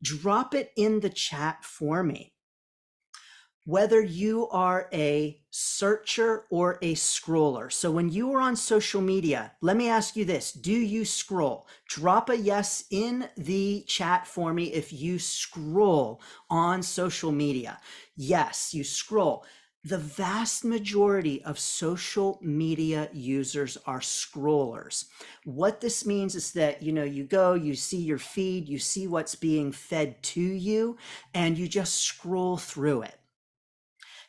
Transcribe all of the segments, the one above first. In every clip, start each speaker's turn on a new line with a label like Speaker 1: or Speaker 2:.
Speaker 1: Drop it in the chat for me. Whether you are a searcher or a scroller. So when you are on social media, let me ask you this. Do you scroll? Drop a yes in the chat for me if you scroll on social media. Yes, you scroll. The vast majority of social media users are scrollers. What this means is that, you go, you see your feed, you see what's being fed to you, and you just scroll through it.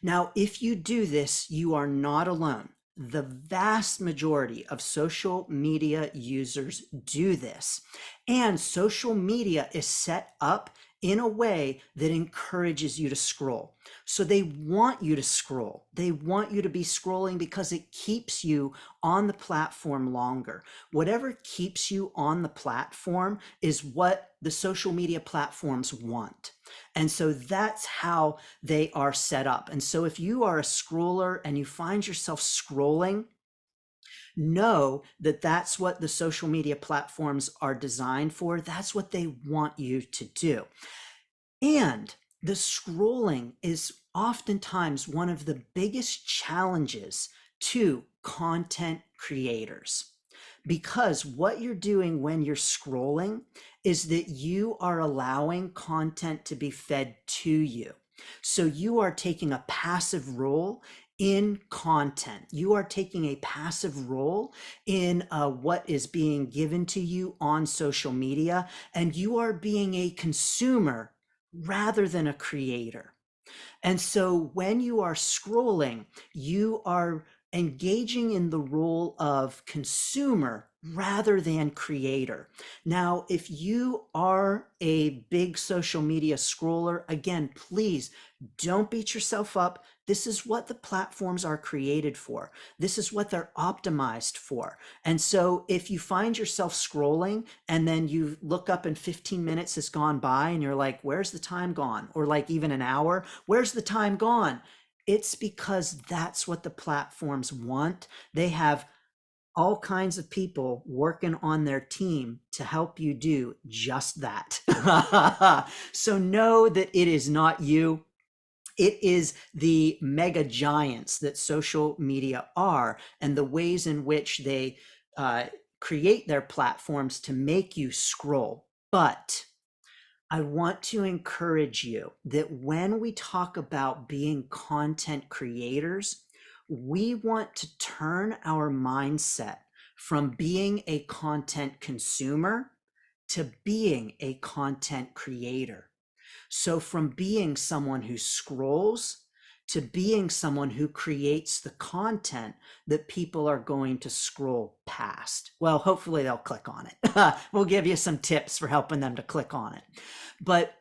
Speaker 1: Now, if you do this, you are not alone. The vast majority of social media users do this. And social media is set up in a way that encourages you to scroll. So they want you to scroll. They want you to be scrolling because it keeps you on the platform longer. Whatever keeps you on the platform is what the social media platforms want. And so that's how they are set up. And so if you are a scroller and you find yourself scrolling, know that that's what the social media platforms are designed for. That's what they want you to do. And the scrolling is oftentimes one of the biggest challenges to content creators. Because what you're doing when you're scrolling is that you are allowing content to be fed to you. So you are taking a passive role in content. You are taking a passive role in what is being given to you on social media, and you are being a consumer rather than a creator. And so when you are scrolling, you are engaging in the role of consumer rather than creator. Now, if you are a big social media scroller, again, please don't beat yourself up. This is what the platforms are created for. This is what they're optimized for. And so if you find yourself scrolling and then you look up and 15 minutes has gone by and you're like, where's the time gone? Or like even an hour, where's the time gone? It's because that's what the platforms want. They have all kinds of people working on their team to help you do just that. So know that it is not you. It is the mega giants that social media are and the ways in which they create their platforms to make you scroll. But I want to encourage you that when we talk about being content creators, we want to turn our mindset from being a content consumer to being a content creator. So from being someone who scrolls to being someone who creates the content that people are going to scroll past. Well, hopefully they'll click on it. We'll give you some tips for helping them to click on it. But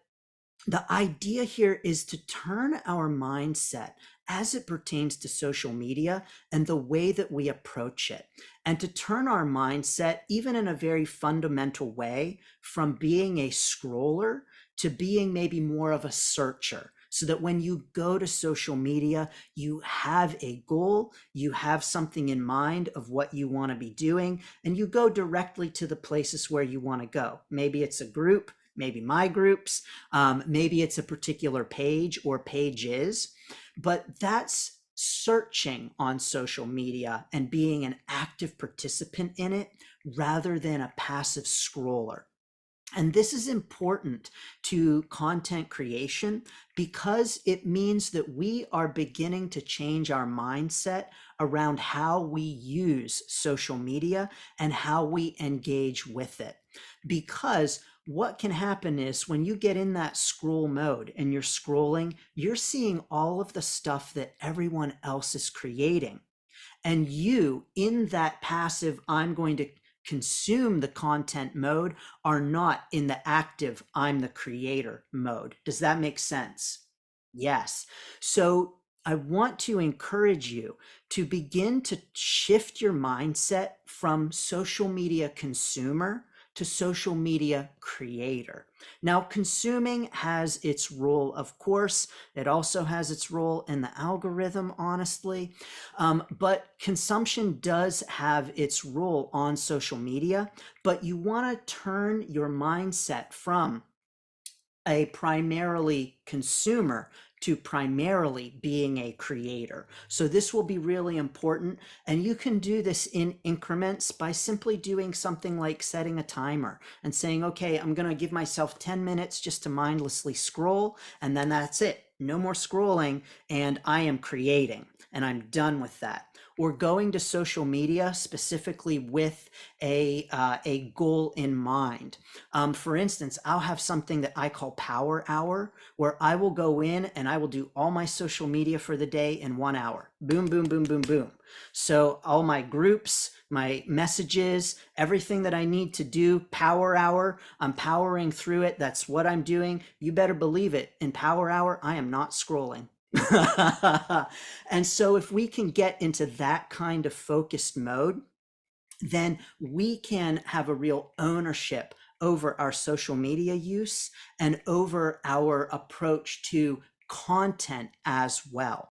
Speaker 1: the idea here is to turn our mindset as it pertains to social media and the way that we approach it, and to turn our mindset, even in a very fundamental way, from being a scroller to being maybe more of a searcher. So that when you go to social media, you have a goal, you have something in mind of what you want to be doing, and you go directly to the places where you want to go. Maybe it's a group, maybe my groups, maybe it's a particular page or pages, but that's searching on social media and being an active participant in it rather than a passive scroller. And this is important to content creation because it means that we are beginning to change our mindset around how we use social media and how we engage with it. Because what can happen is when you get in that scroll mode and you're scrolling, you're seeing all of the stuff that everyone else is creating. And you, in that passive, I'm going to consume the content mode, are not in the active, I'm the creator mode. Does that make sense? Yes. So I want to encourage you to begin to shift your mindset from social media consumer to social media creator. Now, consuming has its role, of course. It also has its role in the algorithm, honestly. But consumption does have its role on social media, but you want to turn your mindset from a primarily consumer to primarily being a creator. So this will be really important. And you can do this in increments by simply doing something like setting a timer and saying, okay, I'm going to give myself 10 minutes just to mindlessly scroll. And then that's it. No more scrolling. And I am creating and I'm done with that. Or going to social media specifically with a goal in mind. For instance, I'll have something that I call Power Hour, where I will go in and I will do all my social media for the day in 1 hour. Boom, boom, boom, boom, boom. So all my groups, my messages, everything that I need to do, Power Hour, I'm powering through it. That's what I'm doing. You better believe it. In Power Hour, I am not scrolling. And so if we can get into that kind of focused mode, then we can have a real ownership over our social media use and over our approach to content as well.